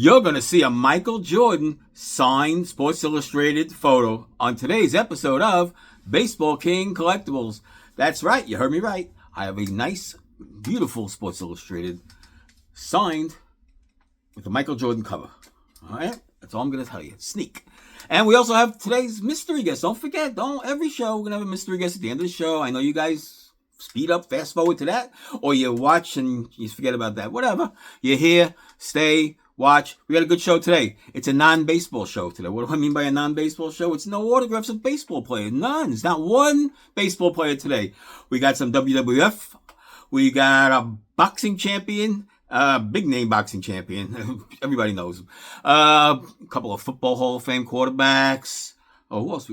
You're going to see a Michael Jordan signed Sports Illustrated photo on today's episode of Baseball King Collectibles. That's right, you heard me right. I have a nice, beautiful Sports Illustrated signed with a Michael Jordan cover. All right, that's all I'm going to tell you. Sneak. And we also have today's mystery guest. Don't forget, every show we're going to have a mystery guest at the end of the show. I know you guys speed up, fast forward to that, or you watch and you forget about that. Whatever. You're here, stay, watch. We got a good show today. It's a non-baseball show today. What do I mean by a non-baseball show? It's no autographs of baseball players. None. It's not one baseball player today. We got some WWF. We got a boxing champion. Big name boxing champion. Everybody knows him. A couple of football Hall of Fame quarterbacks. Oh, who else?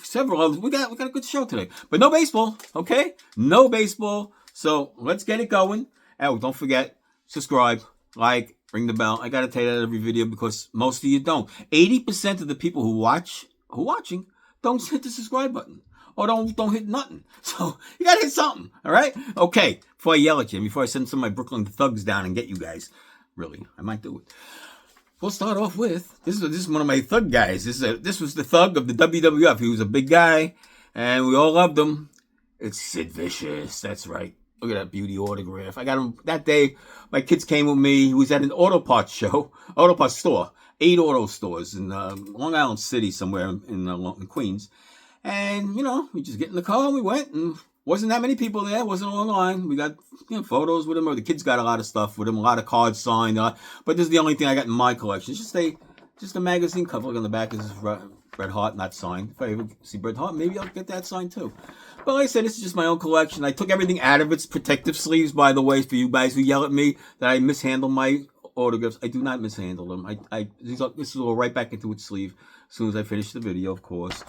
Several others. We got a good show today. But no baseball, okay? No baseball. So let's get it going. And don't forget, subscribe, like, ring the bell. I gotta tell you that every video because most of you don't. 80% of the people who watching don't hit the subscribe button. Or don't hit nothing. So you gotta hit something. All right? Okay. Before I yell at you, before I send some of my Brooklyn thugs down and get you guys. Really, I might do it. We'll start off with this is one of my thug guys. This was the thug of the WWF. He was a big guy, and we all loved him. It's Sid Vicious. That's right. Look at that beauty autograph. I got him that day. My kids came with me. He was at an auto parts store, 8 auto stores in Long Island City somewhere in Queens. And, we just get in the car and we went, and wasn't that many people there. Wasn't a long line. We got photos with him, or the kids got a lot of stuff with him, a lot of cards signed. But this is the only thing I got in my collection. It's just a magazine cover. Look on the back is Bret Hart, not signed. If I ever see Bret Hart, maybe I'll get that signed too. But like I said, this is just my own collection. I took everything out of its protective sleeves, by the way, for you guys who yell at me that I mishandle my autographs. I do not mishandle them. This will go right back into its sleeve as soon as I finish the video, of course.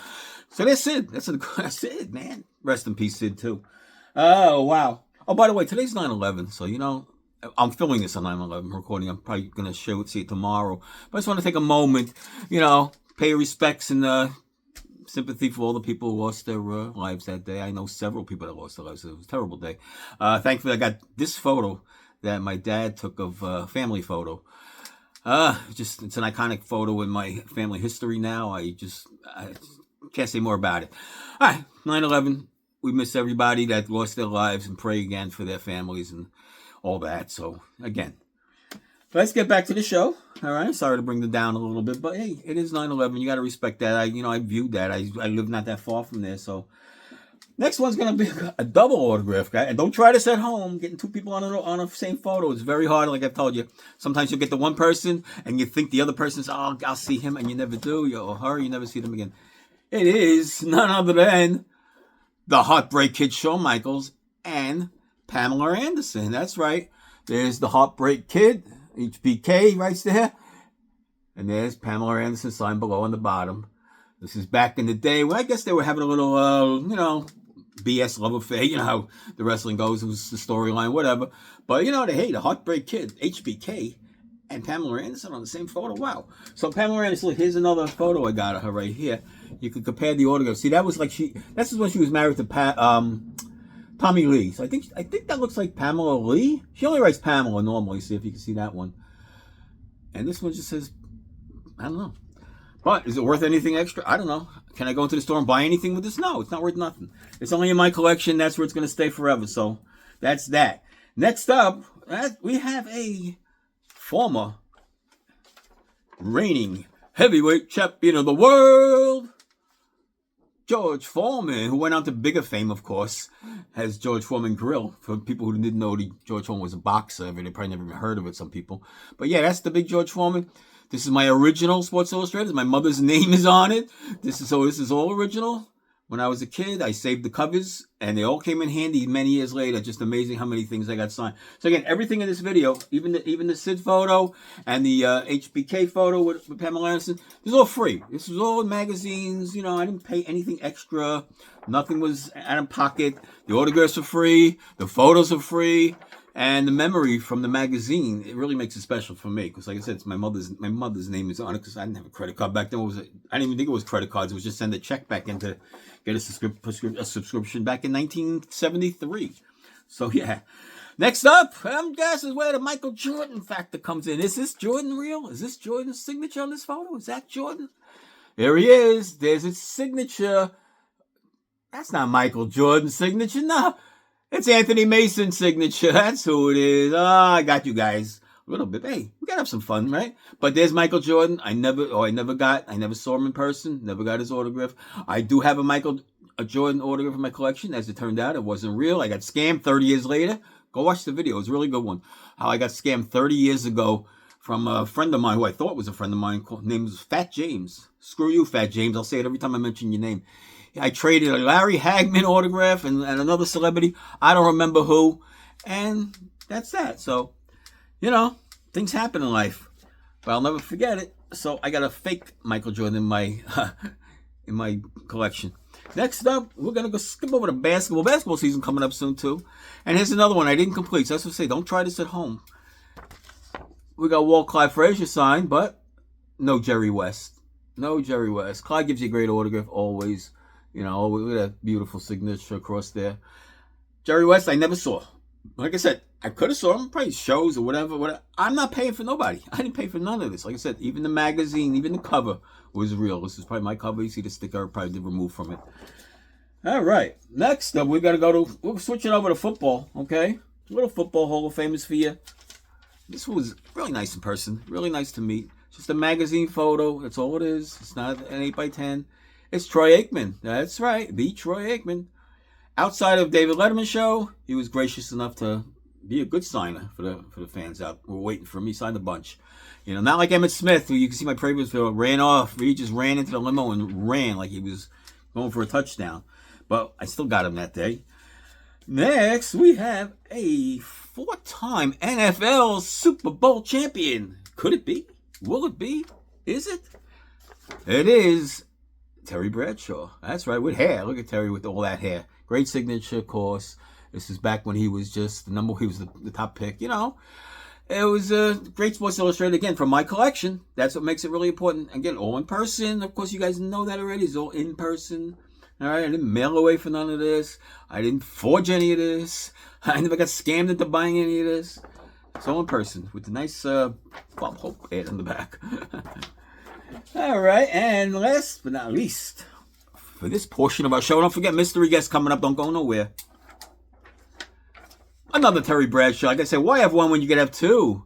So that's Sid. That's Sid, man. Rest in peace, Sid, too. Oh, wow. Oh, by the way, today's 9/11, so, I'm filming this on 9/11, recording. I'm probably going to see it tomorrow. But I just want to take a moment, pay respects and sympathy for all the people who lost their lives that day. I know several people that lost their lives. It was a terrible day. Thankfully, I got this photo that my dad took of family photo. It's an iconic photo in my family history now. I can't say more about it. All right, 9/11. We miss everybody that lost their lives and pray again for their families and all that. So, again, let's get back to the show. All right, sorry to bring it down a little bit, but hey, it is 9/11. You got to respect that. I viewed that. I live not that far from there, so. Next one's going to be a double autograph, guy. And don't try this at home. Getting 2 people on a same photo is very hard, like I've told you. Sometimes you'll get the one person, and you think the other person's, I'll see him, and you never do. Or her, you never see them again. It is none other than the Heartbreak Kid, Shawn Michaels, and Pamela Anderson. That's right. There's the Heartbreak Kid, HBK, right there. And there's Pamela Anderson signed below on the bottom. This is back in the day when I guess they were having a little, BS love affair. You know how the wrestling goes. It was the storyline, whatever. But, the Heartbreak Kid, HBK, and Pamela Anderson on the same photo. Wow. So Pamela Anderson, here's another photo I got of her right here. You can compare the autograph. See, that was like this is when she was married to Tommy Lee. So I think that looks like Pamela Lee. She only writes Pamela normally. See if you can see that one. And this one just says, I don't know. But is it worth anything extra? I don't know. Can I go into the store and buy anything with this? No, it's not worth nothing. It's only in my collection. That's where it's going to stay forever. So that's that. Next up, we have a former reigning heavyweight champion of the world, George Foreman, who went on to bigger fame, of course, as George Foreman Grill. For people who didn't know, George Foreman was a boxer. They probably never even heard of it, some people. But yeah, that's the big George Foreman. This is my original Sports Illustrated. My mother's name is on it. This is all original. When I was a kid, I saved the covers, and they all came in handy many years later. Just amazing how many things I got signed. So again, everything in this video, even the Sid photo and the HBK photo with Pamela Anderson, this is all free. This was all in magazines. I didn't pay anything extra. Nothing was out of pocket. The autographs are free. The photos are free. And the memory from the magazine, it really makes it special for me. Because like I said, it's my mother's name is on it because I didn't have a credit card back then. I didn't even think it was credit cards. It was just send a check back in to get a subscription back in 1973. So yeah. Next up, I'm guessing where the Michael Jordan factor comes in. Is this Jordan real? Is this Jordan's signature on this photo? Is that Jordan? There he is. There's his signature. That's not Michael Jordan's signature. No, it's Anthony Mason's signature. That's who it is. Oh, I got you guys. A little bit. Hey, we gotta have some fun, right? But there's Michael Jordan. I never saw him in person. Never got his autograph. I do have a Jordan autograph in my collection. As it turned out, it wasn't real. I got scammed 30 years later. Go watch the video. It was a really good one. How I got scammed 30 years ago from a friend of mine who I thought was a friend of mine. Name was Fat James. Screw you, Fat James. I'll say it every time I mention your name. I traded a Larry Hagman autograph and another celebrity. I don't remember who. And that's that. So, things happen in life. But I'll never forget it. So I got a fake Michael Jordan in my collection. Next up, we're going to go skip over to basketball. Basketball season coming up soon, too. And here's another one I didn't complete. So that's what I say, don't try this at home. We got Walt Clyde Frazier signed, but no Jerry West. No Jerry West. Clyde gives you a great autograph always. Look at that beautiful signature across there. Jerry West, I never saw. Like I said, I could have saw him, probably shows or whatever. I'm not paying for nobody. I didn't pay for none of this. Like I said, even the magazine, even the cover was real. This is probably my cover. You see the sticker, I probably did remove from it. All right. Next up, we're switching over to football, okay? A little football Hall of Famers for you. This was really nice in person. Really nice to meet. Just a magazine photo. That's all it is. It's not an 8x10. It's Troy Aikman. That's right. The Troy Aikman. Outside of David Letterman's show, he was gracious enough to be a good signer for the fans out who were waiting for him. He signed a bunch. Not like Emmitt Smith, who you can see my previous video, ran off. He just ran into the limo and ran like he was going for a touchdown. But I still got him that day. Next, we have a 4-time NFL Super Bowl champion. Could it be? Will it be? Is it? It is Terry Bradshaw. That's right, with hair. Look at Terry with all that hair. Great signature, of course. This is back when he was just he was the top pick, It was a great Sports Illustrated, again, from my collection. That's what makes it really important. Again, all in person. Of course, you guys know that already. It's all in person. All right, I didn't mail away for none of this. I didn't forge any of this. I never got scammed into buying any of this. It's all in person with the nice Bob Hope ad on the back. All right, and last but not least, for this portion of our show, don't forget mystery guests coming up. Don't go nowhere. Another Terry Bradshaw. Like I said, why have one when you could have two?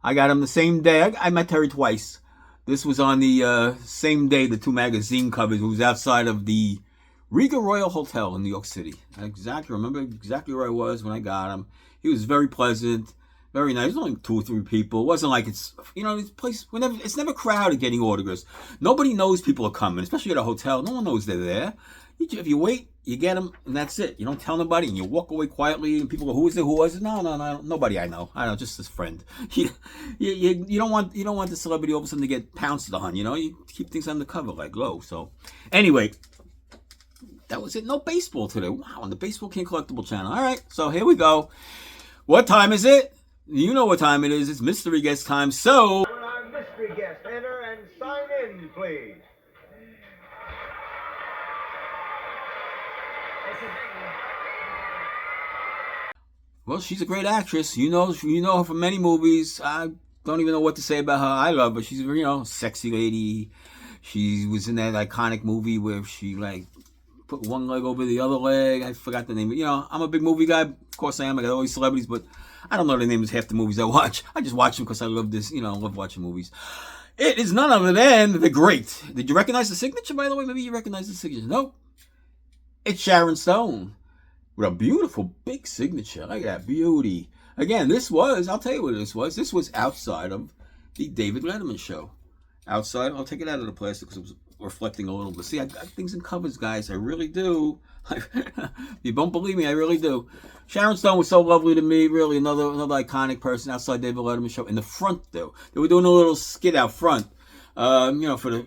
I got him the same day. I met Terry twice. This was on the same day, the two magazine covers. It was outside of the Regal Royal Hotel in New York City. I remember exactly where I was when I got him. He was very pleasant, very nice. There's only 2 or 3 people. It wasn't like it's, this place, it's never crowded getting autographs. Nobody knows people are coming, especially at a hotel. No one knows they're there. If you wait, you get them, and that's it. You don't tell nobody, and you walk away quietly, and people go, "Who is it? Who was it?" No, nobody I know. Just this friend. You don't want the celebrity all of a sudden to get pounced on. You keep things undercover like low. So, anyway, that was it. No baseball today. Wow, on the Baseball King Collectible channel. All right, so here we go. What time is it? You know what time it is. It's mystery guest time. So, our mystery guest, enter and sign in, please. Well, she's a great actress. You know her from many movies. I don't even know what to say about her. I love her. She's a sexy lady. She was in that iconic movie where she put one leg over the other leg. I forgot the name. I'm a big movie guy. Of course I am. I got all these celebrities, but I don't know the names of half the movies I watch. I just watch them because I love this. I love watching movies. It is none other than the great. Did you recognize the signature, by the way? Maybe you recognize the signature. Nope. It's Sharon Stone. With a beautiful big signature. Look at that beauty. Again, I'll tell you what this was. This was outside of the David Letterman show. Outside, I'll take it out of the plastic because it was reflecting a little bit. See, I got things in covers, guys. I really do. You don't believe me, I really do. Sharon Stone was so lovely to me. Really, another iconic person outside David Letterman show. In the front, though, they were doing a little skit out front. For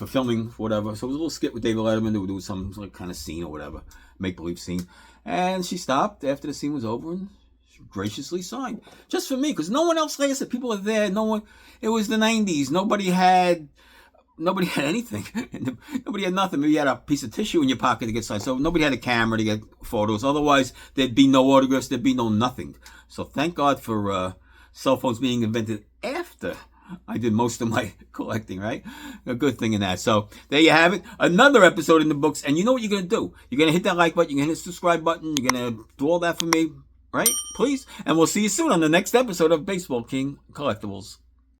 filming, whatever. So it was a little skit with David Letterman. They were doing some kind of scene or whatever, make-believe scene. And she stopped after the scene was over and she graciously signed. Just for me, because no one else, like I said, people are there. No one, it was the 90s. Nobody had nobody had anything. Nobody had nothing. Maybe you had a piece of tissue in your pocket to get signed. So nobody had a camera to get photos. Otherwise, there'd be no autographs. There'd be no nothing. So thank God for cell phones being invented after I did most of my collecting, right? A good thing in that. So there you have it. Another episode in the books. And you know what you're going to do. You're going to hit that like button. You're going to hit the subscribe button. You're going to do all that for me, right? Please. And we'll see you soon on the next episode of Baseball King Collectibles.